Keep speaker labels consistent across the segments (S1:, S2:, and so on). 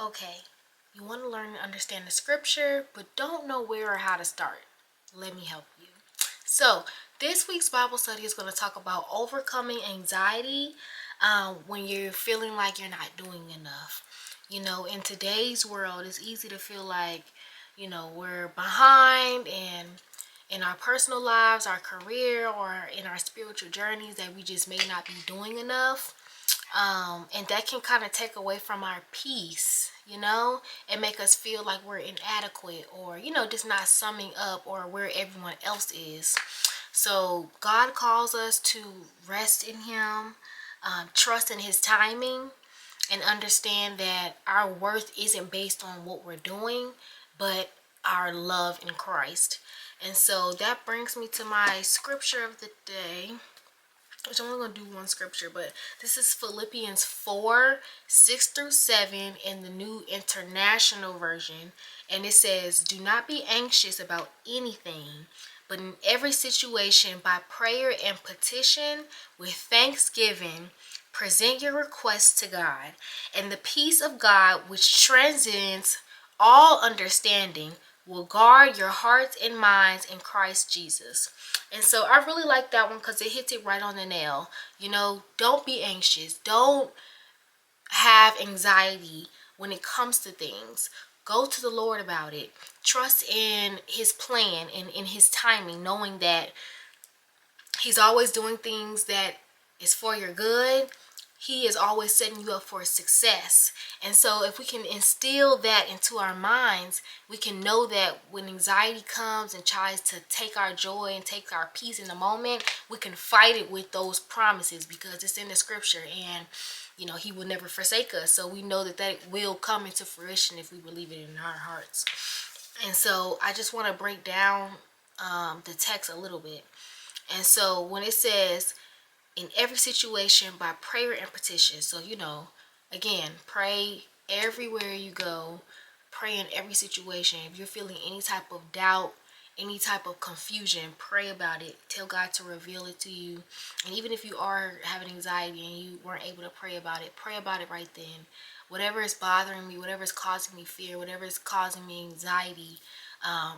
S1: Okay, you want to learn and understand the scripture, but don't know where or how to start. Let me help you. So, this week's Bible study is going to talk about overcoming anxiety when you're feeling like you're not doing enough. In today's world, it's easy to feel like, we're behind and in our personal lives, our career, or in our spiritual journeys that we just may not be doing enough. And that can kind of take away from our peace, and make us feel like we're inadequate or, just not summing up or where everyone else is. So God calls us to rest in Him, trust in His timing, and understand that our worth isn't based on what we're doing, but our love in Christ. And so that brings me to my scripture of the day, which I'm only going to do one scripture, but this is Philippians 4:6-7 in the New International Version. And it says, "Do not be anxious about anything, but in every situation, by prayer and petition, with thanksgiving, present your requests to God. And the peace of God, which transcends all understanding, will guard your hearts and minds in Christ Jesus." And so I really like that one because it hits it right on the nail. Don't be anxious. Don't have anxiety when it comes to things. Go to the Lord about it. Trust in His plan and in His timing, knowing that He's always doing things that is for your good. He is always setting you up for success. And so if we can instill that into our minds, we can know that when anxiety comes and tries to take our joy and take our peace in the moment, we can fight it with those promises because it's in the scripture, and He will never forsake us. So we know that that will come into fruition if we believe it in our hearts. And so I just want to break down the text a little bit. And so when it says, in every situation by prayer and petition. So, again, pray everywhere you go. Pray in every situation. If you're feeling any type of doubt, any type of confusion, pray about it. Tell God to reveal it to you. And even if you are having anxiety and you weren't able to pray about it right then. Whatever is bothering me, whatever is causing me fear, whatever is causing me anxiety,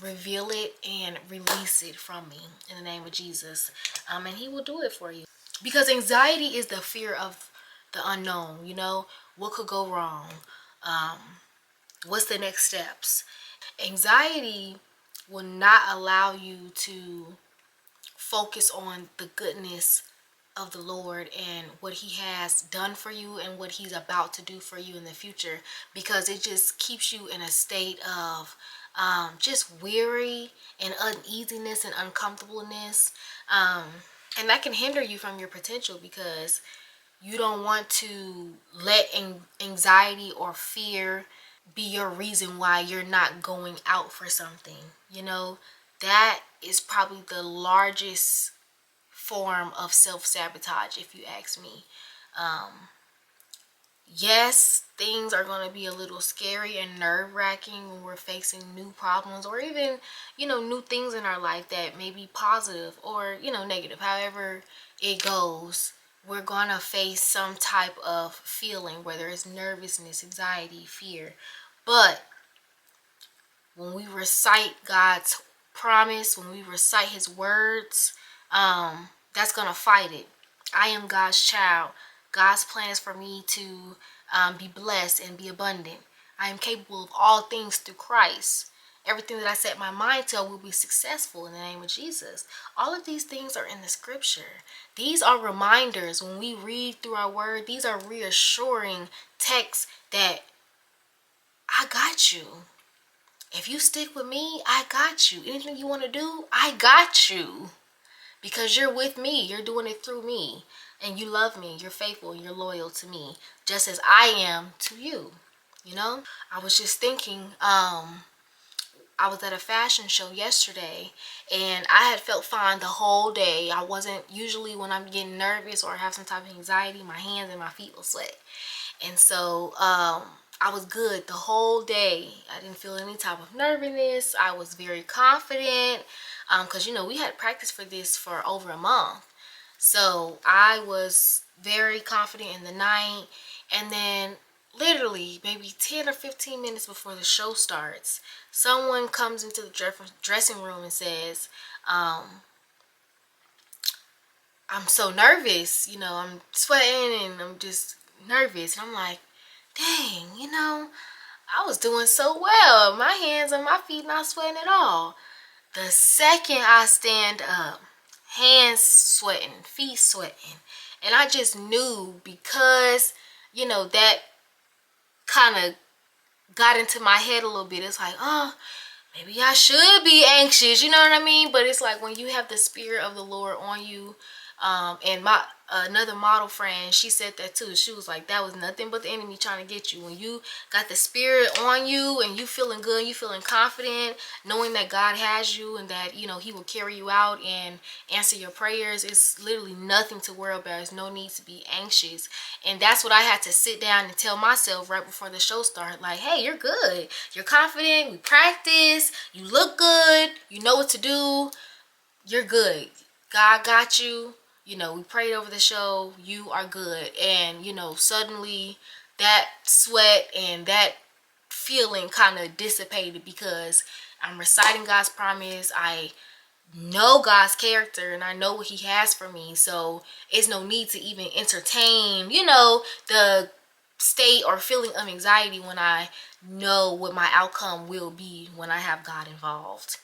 S1: reveal it and release it from me in the name of Jesus. And He will do it for you. Because anxiety is the fear of the unknown. What could go wrong? What's the next steps? Anxiety will not allow you to focus on the goodness of the Lord and what He has done for you and what He's about to do for you in the future, because it just keeps you in a state of just weary and uneasiness and uncomfortableness. And that can hinder you from your potential because you don't want to let anxiety or fear be your reason why you're not going out for something. That is probably the largest form of self-sabotage, if you ask me. Yes, things are going to be a little scary and nerve-wracking when we're facing new problems or even, new things in our life that may be positive or, negative. However it goes, we're going to face some type of feeling, whether it's nervousness, anxiety, fear. But when we recite God's promise, when we recite His words, that's going to fight it. I am God's child. God's plan is for me to be blessed and be abundant. I am capable of all things through Christ. Everything that I set my mind to will be successful in the name of Jesus. All of these things are in the scripture. These are reminders when we read through our word. These are reassuring texts that I got you. If you stick with me, I got you. Anything you want to do, I got you. Because you're with me. You're doing it through me. And you love me. You're faithful. You're loyal to me. Just as I am to you. I was just thinking, I was at a fashion show yesterday. And I had felt fine the whole day. I wasn't, usually when I'm getting nervous or have some type of anxiety, my hands and my feet will sweat. And so, I was good the whole day. I didn't feel any type of nervousness. I was very confident because, we had practiced for this for over a month. So I was very confident in the night. And then literally maybe 10 or 15 minutes before the show starts, someone comes into the dressing room and says, I'm so nervous, I'm sweating and I'm just nervous. And I'm like, dang, I was doing so well. My hands and my feet not sweating at all. The second I stand up, hands sweating, feet sweating. And I just knew because, that kind of got into my head a little bit. It's like, oh, maybe I should be anxious, you know what I mean? But it's like when you have the spirit of the Lord on you, and my another model friend, she said that too. She was like, that was nothing but the enemy trying to get you. When you got the spirit on you and you feeling good, you feeling confident, knowing that God has you and that, he will carry you out and answer your prayers, it's literally nothing to worry about. There's no need to be anxious. And that's what I had to sit down and tell myself right before the show started. Like, hey, you're good. You're confident. We practice. You look good. You know what to do. You're good. God got you. We prayed over the show. You are good. And, suddenly that sweat and that feeling kind of dissipated because I'm reciting God's promise. I know God's character and I know what he has for me. So it's no need to even entertain, the state or feeling of anxiety when I know what my outcome will be when I have God involved.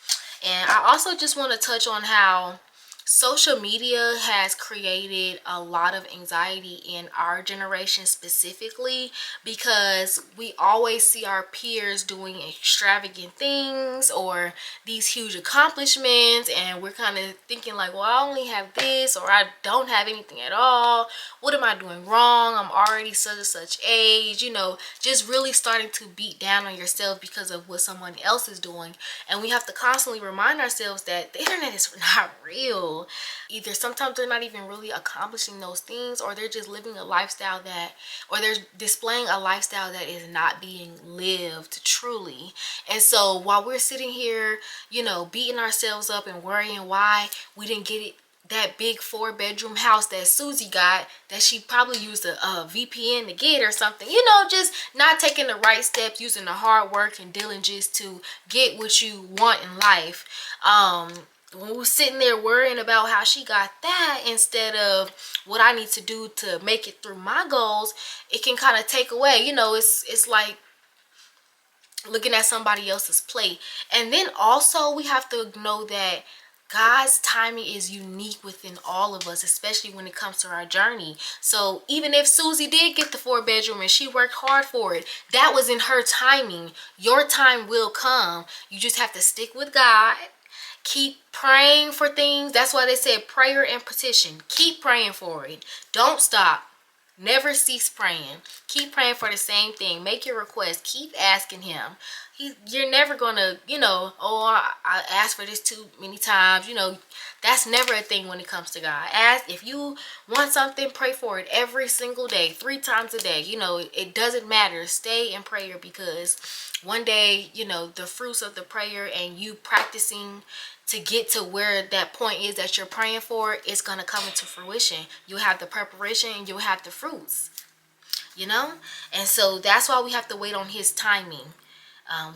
S1: And I also just want to touch on how social media has created a lot of anxiety in our generation specifically, because we always see our peers doing extravagant things or these huge accomplishments, and we're kind of thinking like, well, I only have this, or I don't have anything at all. What am I doing wrong? I'm already such and such age, just really starting to beat down on yourself because of what someone else is doing. And we have to constantly remind ourselves that the internet is not real. Either sometimes they're not even really accomplishing those things, or they're just living a lifestyle or they're displaying a lifestyle that is not being lived truly. And so while we're sitting here, beating ourselves up and worrying why we didn't get it, that big 4-bedroom house that Susie got, that she probably used a VPN to get or something, just not taking the right steps, using the hard work and diligence to get what you want in life. When we're sitting there worrying about how she got that instead of what I need to do to make it through my goals, it can kind of take away, it's like looking at somebody else's plate. And then also we have to know that God's timing is unique within all of us, especially when it comes to our journey. So even if Susie did get the 4-bedroom and she worked hard for it, that was in her timing. Your time will come. You just have to stick with God. Keep praying for things. That's why they said prayer and petition. Keep praying for it. Don't stop. Never cease praying. Keep praying for the same thing. Make your request. Keep asking him. You're never gonna, I asked for this too many times. That's never a thing when it comes to God. If you want something, pray for it every single day, 3 times a day. It doesn't matter. Stay in prayer, because one day, the fruits of the prayer and you practicing to get to where that point is that you're praying for, it's going to come into fruition. You'll have the preparation and you'll have the fruits, And so that's why we have to wait on his timing.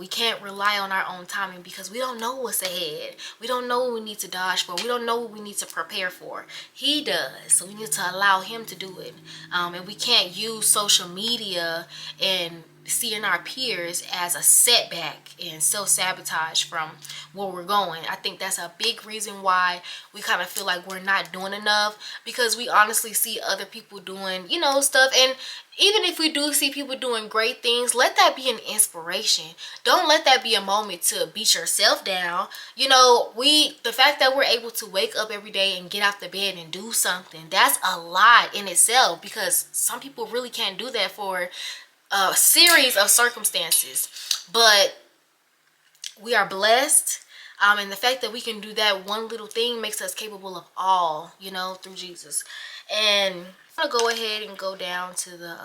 S1: We can't rely on our own timing because we don't know what's ahead. We don't know what we need to dodge for. We don't know what we need to prepare for. He does. So we need to allow him to do it. And we can't use social media and seeing our peers as a setback and self-sabotage from where we're going. I think that's a big reason why we kind of feel like we're not doing enough, because we honestly see other people doing, stuff. And even if we do see people doing great things, let that be an inspiration. Don't let that be a moment to beat yourself down. The fact that we're able to wake up every day and get out the bed and do something, that's a lot in itself, because some people really can't do that for a series of circumstances. But we are blessed. And the fact that we can do that one little thing makes us capable of all, through Jesus. And I'm going to go ahead and go down to the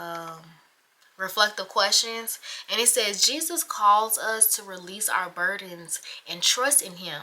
S1: reflective questions. And it says, Jesus calls us to release our burdens and trust in him.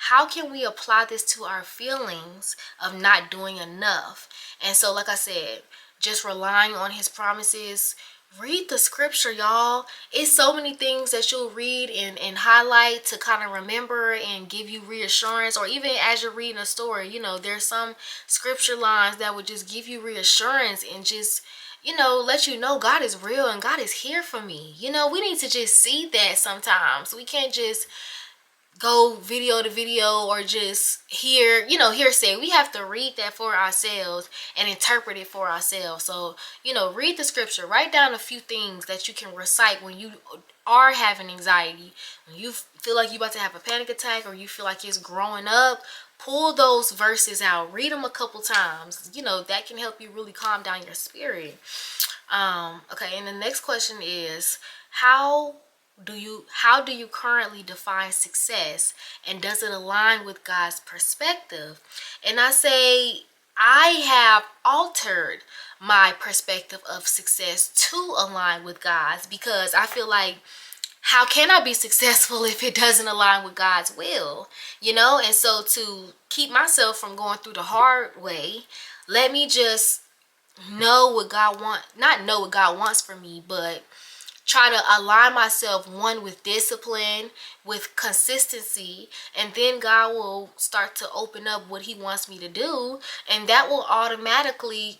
S1: How can we apply this to our feelings of not doing enough? And so, like I said, just relying on his promises, Read the scripture, y'all. It's so many things that you'll read and highlight to kind of remember and give you reassurance. Or even as you're reading a story, there's some scripture lines that would just give you reassurance and just, let you know God is real and God is here for me. We need to just see that sometimes. We can't just go video to video or just hearsay. We have to read that for ourselves and interpret it for ourselves. So, read the scripture. Write down a few things that you can recite when you are having anxiety. When you feel like you're about to have a panic attack or you feel like it's growing up, pull those verses out. Read them a couple times. That can help you really calm down your spirit. Okay, and the next question is, how do you currently define success, and does it align with God's perspective? And I say I have altered my perspective of success to align with God's, because I feel like, how can I be successful if it doesn't align with God's will? And so to keep myself from going through the hard way, let me just know what God wants, not know what God wants for me, but try to align myself, one, with discipline, with consistency, and then God will start to open up what he wants me to do, and that will automatically,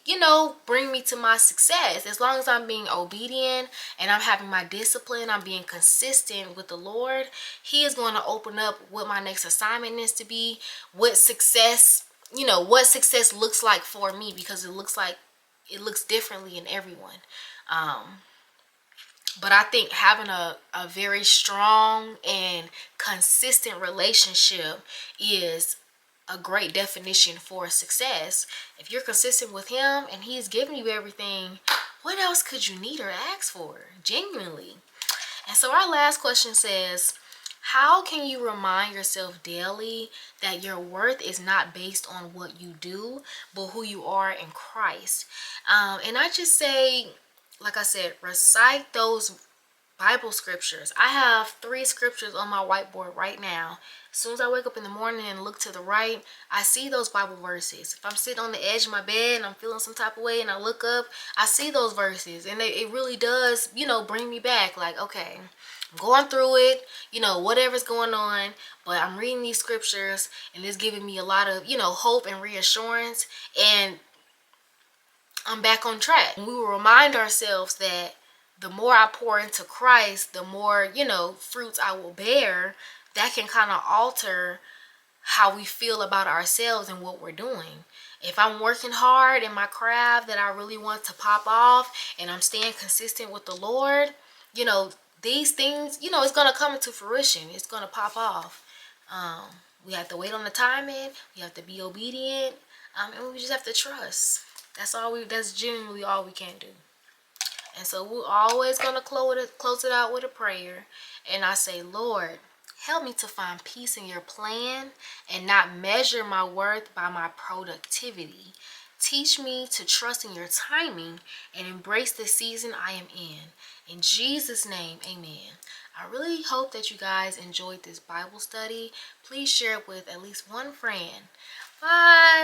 S1: bring me to my success. As long as I'm being obedient and I'm having my discipline, I'm being consistent with the Lord, he is going to open up what my next assignment is to be, what success looks like for me, because it looks differently in everyone. But I think having a very strong and consistent relationship is a great definition for success. If you're consistent with him and he's giving you everything, what else could you need or ask for? Genuinely. And so our last question says, how can you remind yourself daily that your worth is not based on what you do, but who you are in Christ? And I just say, like I said, recite those Bible scriptures. I have 3 scriptures on my whiteboard right now. As soon as I wake up in the morning and look to the right, I see those Bible verses. If I'm sitting on the edge of my bed and I'm feeling some type of way and I look up, I see those verses. And it really does, bring me back. Like, okay, I'm going through it, whatever's going on, but I'm reading these scriptures and it's giving me a lot of, hope and reassurance. And I'm back on track. We will remind ourselves that the more I pour into Christ, the more, fruits I will bear. That can kind of alter how we feel about ourselves and what we're doing. If I'm working hard in my craft that I really want to pop off and I'm staying consistent with the Lord, these things, it's going to come into fruition. It's going to pop off. We have to wait on the timing. We have to be obedient. And we just have to trust. That's genuinely all we can do. And so we're always going to close it out with a prayer. And I say, Lord, help me to find peace in your plan and not measure my worth by my productivity. Teach me to trust in your timing and embrace the season I am in. In Jesus' name, amen. I really hope that you guys enjoyed this Bible study. Please share it with at least one friend. Bye.